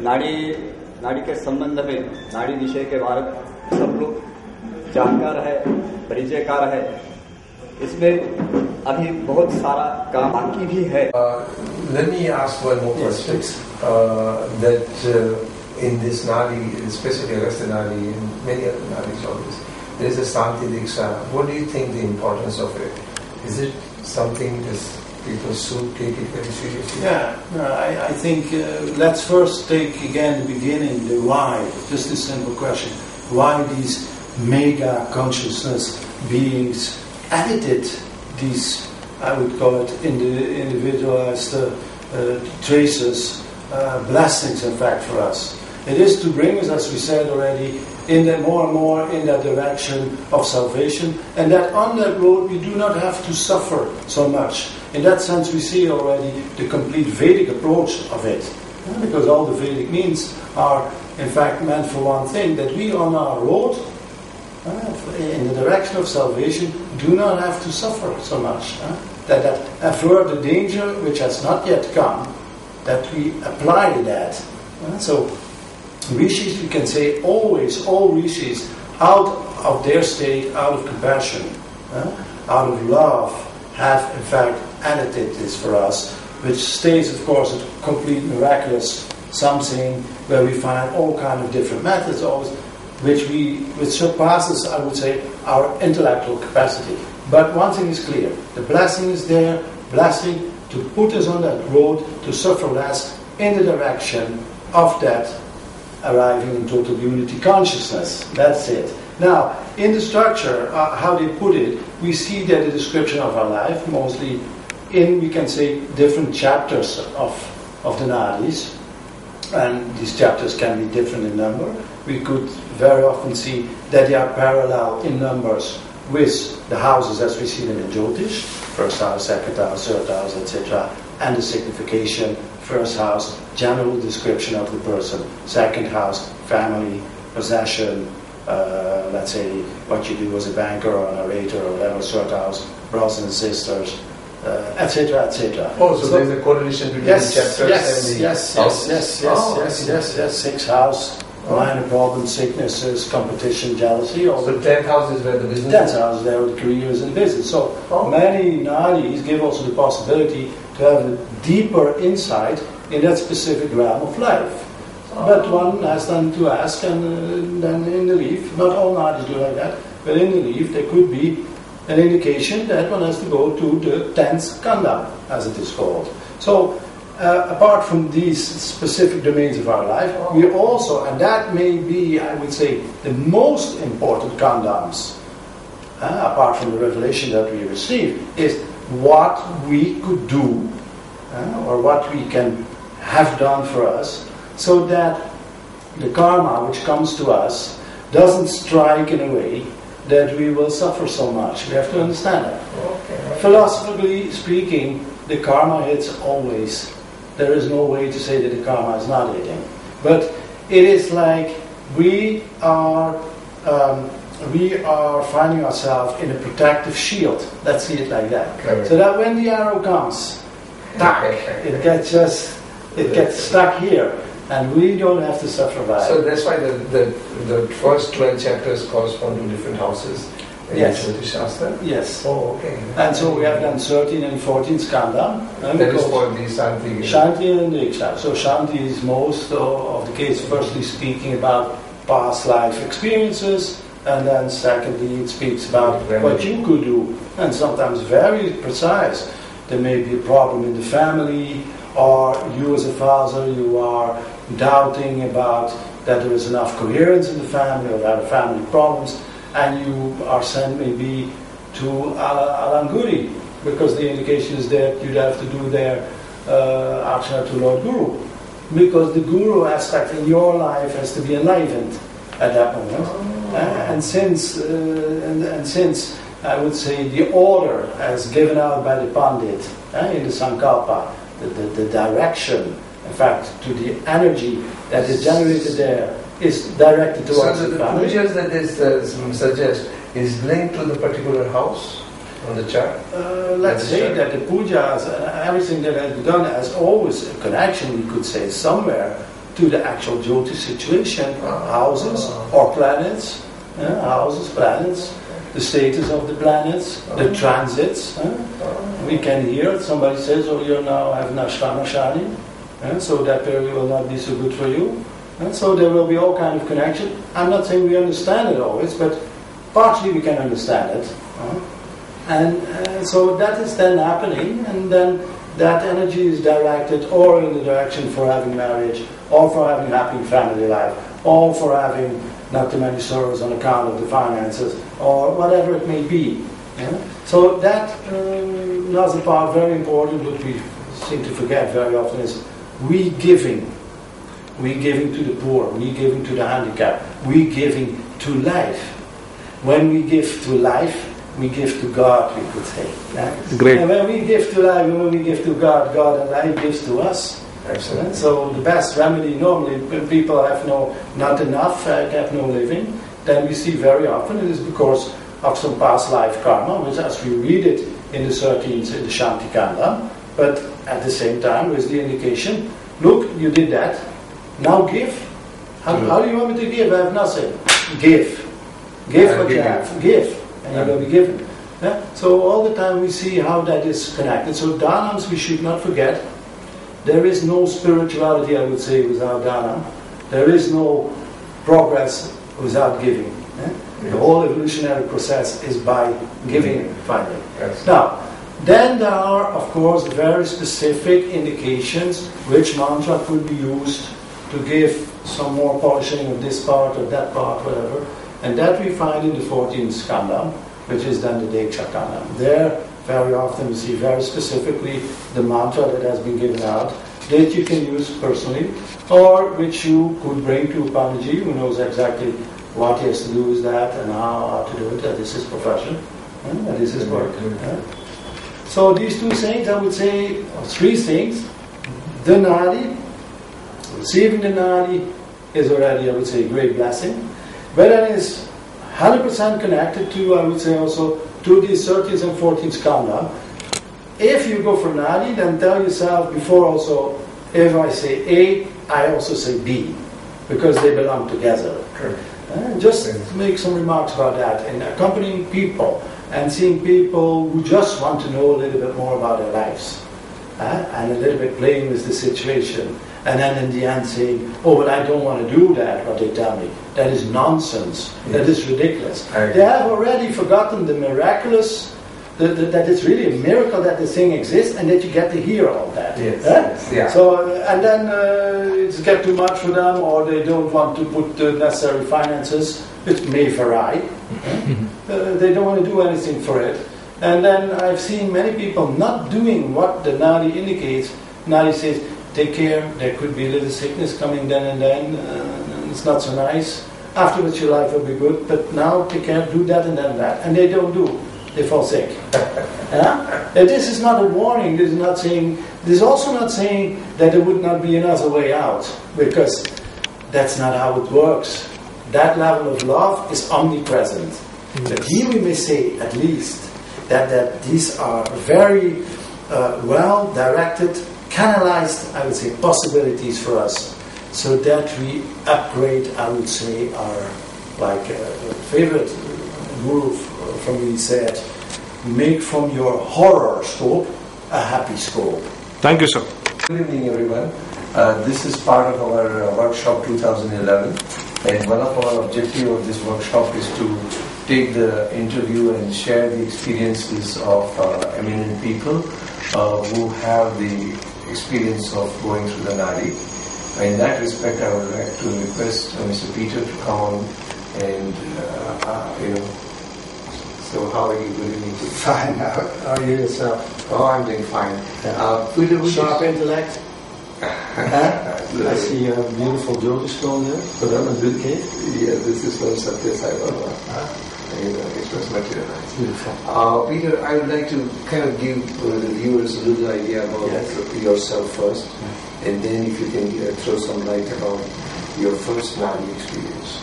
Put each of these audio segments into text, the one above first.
नाड़ी के संबंध में नाड़ी विषय के बारे में सब लोग जानकार है, परिचयकार है। इसमें अभी बहुत सारा काम बाकी भी है। Let me ask one more question. That in this Nadi, especially Agastya Nadi, and many other Nadis always, there is a Shanti-Deeksha. What do you think the importance of it? Is it something that people should take it very seriously? I think let's first take again the beginning, the why. Just a simple question: why these mega consciousness beings edited these, I would call it, in the individualized traces, blessings, in fact, for us. It is to bring us, as we said already, more and more in that direction of salvation, and that on that road we do not have to suffer so much. In that sense, we see already the complete Vedic approach of it, because all the Vedic means are, in fact, meant for one thing: that we on our road, in the direction of salvation, do not have to suffer so much. That avert the danger which has not yet come, that we apply that. So, rishis, we can say always, all rishis, out of their state, out of compassion, out of love, have in fact edited this for us, which stays, of course, a complete miraculous something where we find all kind of different methods, always, which surpasses, I would say, our intellectual capacity. But one thing is clear: the blessing is there, blessing to put us on that road to suffer less in the direction of that arriving in total unity consciousness. That's it. Now, in the structure, how they put it, we see that the description of our life, mostly in, we can say, different chapters of the Nadis, and these chapters can be different in number. We could very often see that they are parallel in numbers with the houses as we see them in Jyotish, first house, second house, third house, etc., and the signification. First house, general description of the person. Second house, family, possession, let's say what you do as a banker or a narrator or whatever. Third house, brothers and sisters, etc., etc. Oh, so there's a correlation between the chapters and the houses? Yes. Sixth house, minor problems, sicknesses, competition, jealousy. So 10th house is where the business 10th house is there where the career is in business. So many Nadis give also the possibility to have a deeper insight in that specific realm of life. But one has then to ask, and then in the leaf, not all Nadis do like that, but in the leaf there could be an indication that one has to go to the 10th kanda, as it is called. So, apart from these specific domains of our life, we also, and that may be, I would say, the most important kandams, apart from the revelation that we receive, is what we could do, or what we can have done for us, so that the karma which comes to us doesn't strike in a way that we will suffer so much. We have to understand that. Okay. Philosophically speaking, the karma hits always. There is no way to say that the karma is not hitting. But it is like we are finding ourselves in a protective shield. Let's see it like that. Correct. So that when the arrow comes, it gets stuck here, and we don't have to suffer by it. So that's why the first 12 chapters correspond to different houses in the Shastra? Yes. Oh, okay. And so we have done 13 and 14 skanda. That is for the Shanti. Shanti and Deeksha. So Shanti is most of the case, firstly speaking about past life experiences, and then secondly it speaks about what you could do, and sometimes very precise. There may be a problem in the family, or you as a father, you are doubting about that there is enough coherence in the family, or there are family problems, and you are sent maybe to Alanguri, because the indication is that you'd have to do their Archana to Lord Guru, because the Guru aspect in your life has to be enlivened at that moment. And since I would say the order as given out by the Pandit in the Sankalpa, the direction, in fact, to the energy that is generated there is directed towards the family. pujas that they suggest is linked to the particular house on the chart? Let's say that the pujas and everything that has been done has always a connection, we could say, somewhere to the actual Jyotish situation, houses or planets, houses, planets, the status of the planets, the transits. We can hear somebody says, oh, you now have Nashtana Shani, so that period will not be so good for you. And so there will be all kind of connection. I'm not saying we understand it always, but partially we can understand it. And so that is then happening, and then that energy is directed or in the direction for having marriage, or for having happy family life, or for having not too many sorrows on account of the finances, or whatever it may be. So that another part, very important, what we seem to forget very often is we giving. We giving to the poor, we giving to the handicapped, we giving to life. When we give to life, we give to God, we could say. Great. And when we give to life, when we give to God, God and life gives to us. Excellent. So the best remedy normally when people have not enough, have no living, then we see very often it is because of some past life karma, which as we read it in the 13th, in the Shanti Kanda, but at the same time with the indication, look, you did that, now give. How do you want me to give? I have nothing. Give. Give what you have. Give. And you will be given. So all the time we see how that is connected. So dhanams we should not forget. There is no spirituality, I would say, without dhanam. There is no progress without giving. The whole evolutionary process is by giving, finally. Yes. Now, then there are, of course, very specific indications which mantra could be used to give some more polishing of this part or that part, whatever. And that we find in the 14th skandha, which is then the Deksha Kanda. There, very often we see very specifically the mantra that has been given out that you can use personally, or which you could bring to Pandiji, who knows exactly what he has to do with that and how to do it. That is his profession, that is his work. So these two things, I would say, or three things. The Nadi, receiving the Nadi is already, I would say, a great blessing. But that is 100% connected to, I would say also, to the 13th and 14th skandha. If you go for Nadi, then tell yourself before also, if I say A, I also say B, because they belong together. Just make some remarks about that. And accompanying people and seeing people who just want to know a little bit more about their lives and a little bit playing with the situation. And then in the end saying, oh, but I don't want to do that, what they tell me. That is nonsense. Yes. That is ridiculous. They have already forgotten the miraculous, that it's really a miracle that the thing exists and that you get to hear all that. Yes. Yes. Yeah. So, and then it's get too much for them, or they don't want to put the necessary finances, which may vary. They don't want to do anything for it. And then I've seen many people not doing what the Nadi indicates. Nadi says, take care, there could be a little sickness coming then and then, it's not so nice. Afterwards your life will be good, but now take care, do that and then that. And they don't do, they fall sick. And this is not a warning, this is also not saying that there would not be another way out, because that's not how it works. That level of love is omnipresent. But here we may say, at least, that these are very well directed, canalized, I would say, possibilities for us, so that we upgrade, I would say, our, like favorite guru from me said, make from your horror scope a happy scope. Thank you, sir. Good evening, everyone. This is part of our workshop 2011, and one of our objectives of this workshop is to take the interview and share the experiences of eminent people who have the experience of going through the Nadi. In that respect, I would like to request Mr. Pieter to come on and, So how are you doing? Fine. How are you yourself? Oh, I'm doing fine. Pieter, sharp intellect. I see you have a beautiful Jyotish stone there. Put on a good cake. Yeah, this is from Satya Sai Baba. It was materialized. Beautiful. Pieter, I would like to kind of give the viewers a little idea about yourself first, and then if you can throw some light about your first Nadi experience.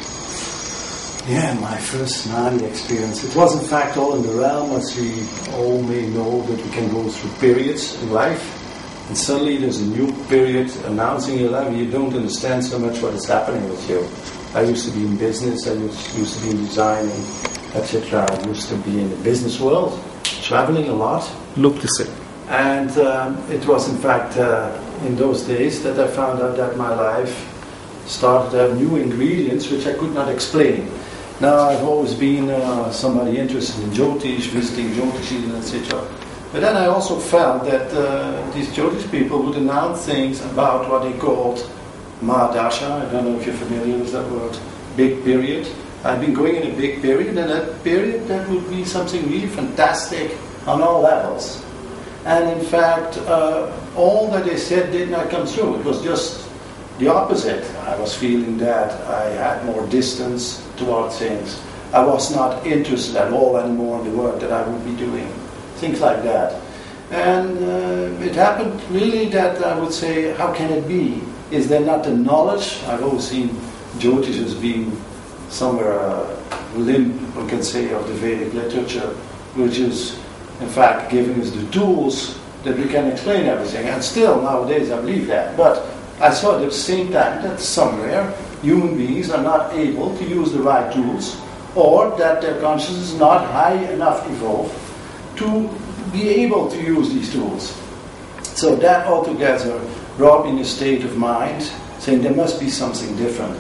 Yeah, my first Nadi experience. It was in fact all in the realm, as we all may know, that we can go through periods in life. and suddenly there's a new period announcing your life, you don't understand so much what is happening with you. I used to be in business, I used to be in designing, etc. I used to be in the business world, traveling a lot. Look the same. And it was in fact in those days that I found out that my life started to have new ingredients which I could not explain. Now I've always been somebody interested in Jyotish, visiting Jyotishis, etc. But then I also felt that these Jyotish people would announce things about what they called Mahadasha. I don't know if you're familiar with that word. Big period. I've been going in a big period, and that period that would be something really fantastic on all levels. And in fact, all that they said did not come through. It was just the opposite. I was feeling that I had more distance towards things. I was not interested at all anymore in the work that I would be doing. Things like that. And it happened really that I would say, how can it be? Is there not the knowledge? I've always seen Jyotish as being somewhere a limb, one can say, of the Vedic literature, which is in fact giving us the tools that we can explain everything. And still nowadays I believe that. But I saw at the same time that somewhere human beings are not able to use the right tools, or that their consciousness is not high enough evolved to be able to use these tools. So that altogether brought me in a state of mind saying there must be something different.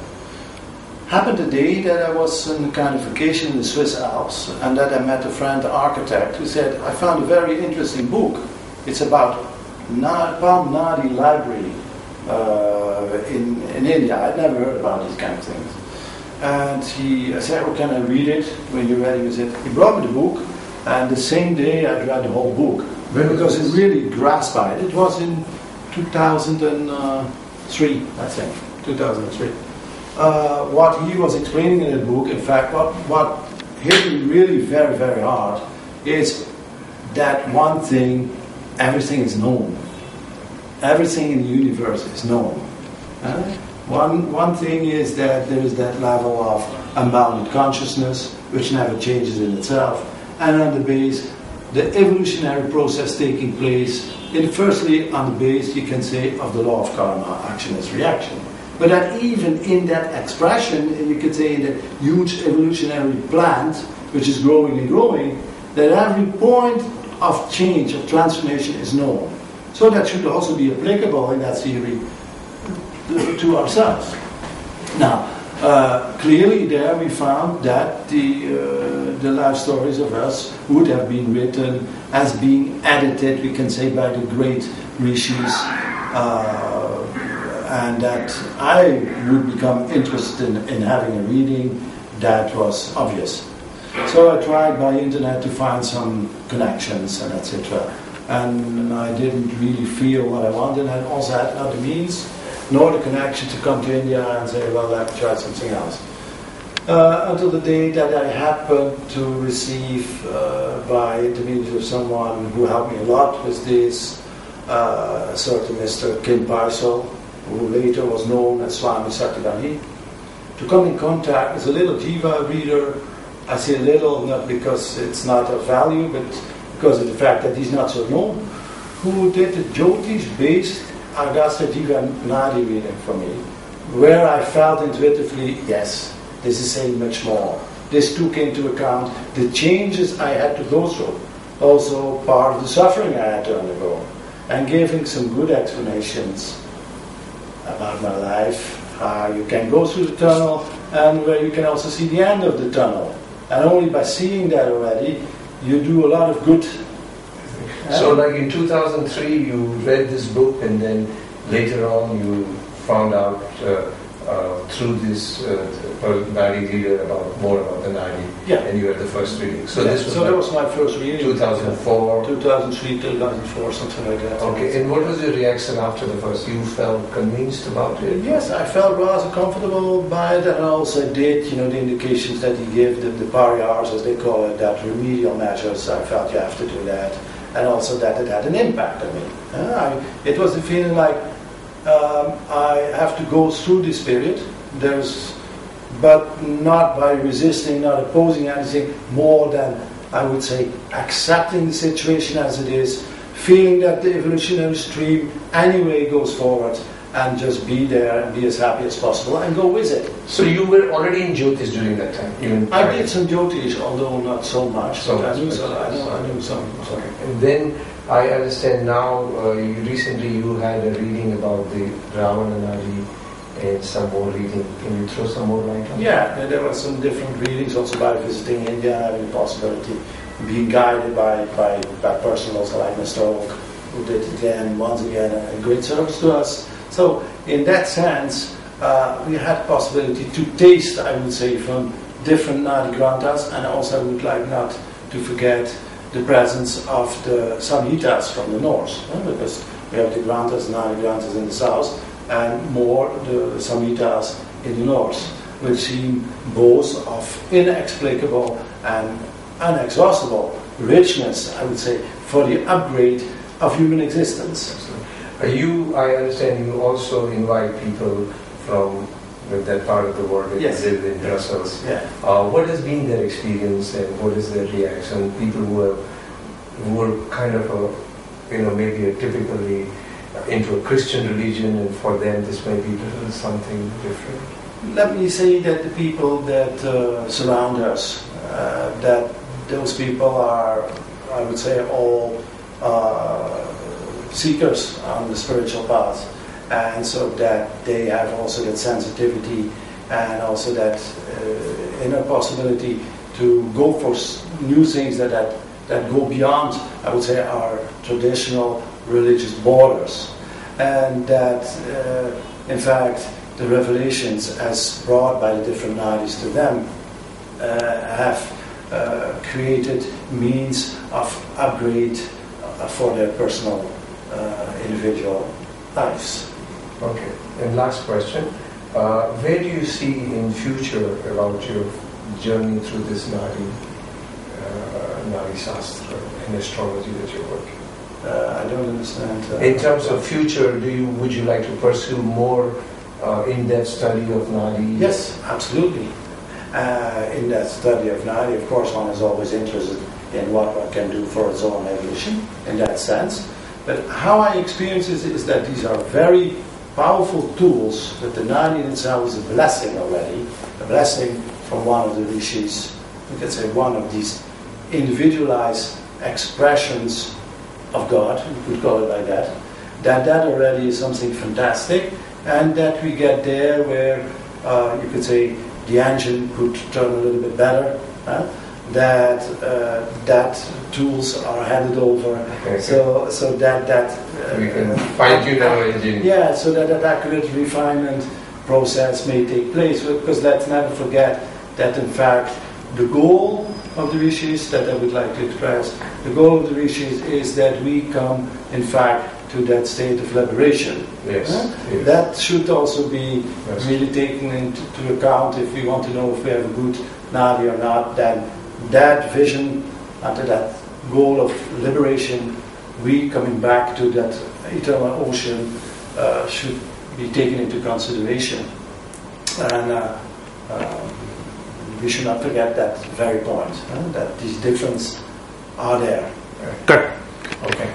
Happened a day that I was on a kind of vacation in the Swiss Alps, and that I met a friend, the architect, who said, I found a very interesting book. It's about Palm Nadi library in India. I'd never heard about these kind of things. And I said, oh, can I read it? When you're ready with it. He brought me the book, and the same day I read the whole book. Because it really grasped by it. It was in 2003, I think. 2003. What he was explaining in the book, in fact, what hit me really very, very hard is that one thing, everything is known. Everything in the universe is known. One thing is that there is that level of unbounded consciousness, which never changes in itself, and on the base, the evolutionary process taking place, firstly on the base, you can say, of the law of karma, action is reaction. But that even in that expression, you could say in that huge evolutionary plant, which is growing and growing, that every point of change, of transformation is known. So that should also be applicable in that theory to ourselves. Now, clearly there we found that the life stories of us would have been written as being edited, we can say, by the great rishis, and that I would become interested in having a reading that was obvious. So I tried by internet to find some connections and etc. And I didn't really feel what I wanted, and I also had not the means nor the connection to come to India and say, well, let me try something else. Until the day that I happened to receive, by intermediate of someone who helped me a lot with this, certain Mr. Kim Parsel, who later was known as Swami Satyadani, to come in contact with a little Jiva reader. I say little not because it's not of value, but because of the fact that he's not so known, who did the Jyotish-based Agastya Jiva Nadi reading for me, where I felt intuitively, yes, this is saying much more. This took into account the changes I had to go through, also part of the suffering I had to undergo, and giving some good explanations about my life, how you can go through the tunnel, and where you can also see the end of the tunnel. And only by seeing that already, you do a lot of good. So like in 2003 you read this book, and then later on you found out through this Nadi reader more about the Nadi, and you had the first reading. So this was, that was my first reading. 2004? 2003, 2004, something like that. Okay, and what was your reaction after the first? You felt convinced about it? Yes, I felt rather comfortable by it, and I also did, the indications that he gave, the pariyars, as they call it, that remedial measures. I felt you have to do that, and also that it had an impact on me. It was the feeling like I have to go through this period, but not by resisting, not opposing anything, more than, I would say, accepting the situation as it is, feeling that the evolutionary stream anyway goes forward, and just be there and be as happy as possible and go with it. So you were already in Jyotish during that time? Even I did some Jyotish, although not so much. I knew some. Okay. And then I understand now, recently you had a reading about the Ravana Nadi and some more reading. Can you throw some more light on that? Yeah, there were some different readings also by visiting India, having the possibility, being guided by person also like Mr. Oak, who did once again a great service to us. So in that sense, we had the possibility to taste, I would say, from different Nadi Granthas, and also I would like not to forget the presence of the Samhitas from the north, because we have the Granthas, Nadi Granthas in the south, and more the Samhitas in the north, which seem both of inexplicable and inexhaustible richness, I would say, for the upgrade of human existence. I understand you also invite people from that part of the world that Yes. live in Brussels. Yeah. What has been their experience and what is their reaction? People who were kind of maybe typically into a Christian religion, and for them this may be something different. Let me say that the people that surround us, that those people are, I would say, all seekers on the spiritual path, and so that they have also that sensitivity and also that inner possibility to go for new things that go beyond, I would say, our traditional religious borders, and that in fact the revelations as brought by the different nadis to them have created means of upgrade for their personal individual lives. Okay. And last question, where do you see in future about your journey through this Nadi Shastra and astrology that you're working? I don't understand. In terms of future, would you like to pursue more in-depth study of Nadi? Yes, absolutely. In that study of Nadi, of course, one is always interested in what one can do for its own evolution, in that sense. But how I experience it is that these are very powerful tools, that the Nadi in itself is a blessing already, a blessing from one of the rishis, we can say one of these individualized expressions of God, we could call it like that, that already is something fantastic, and that we get there where you could say the engine could turn a little bit better, that tools are handed over, okay. so that we can fine-tune our engine. Yeah, so that accurate refinement process may take place, because let's never forget that in fact the goal of the rishis that I would like to express, the goal of the rishis is that we come in fact to that state of liberation. Yes. Yes. That should also be Yes. really taken into account if we want to know if we have a good Nadi or not. Then that vision and that goal of liberation, we coming back to that eternal ocean, should be taken into consideration. And we should not forget that very point, that these differences are there. Good. Okay.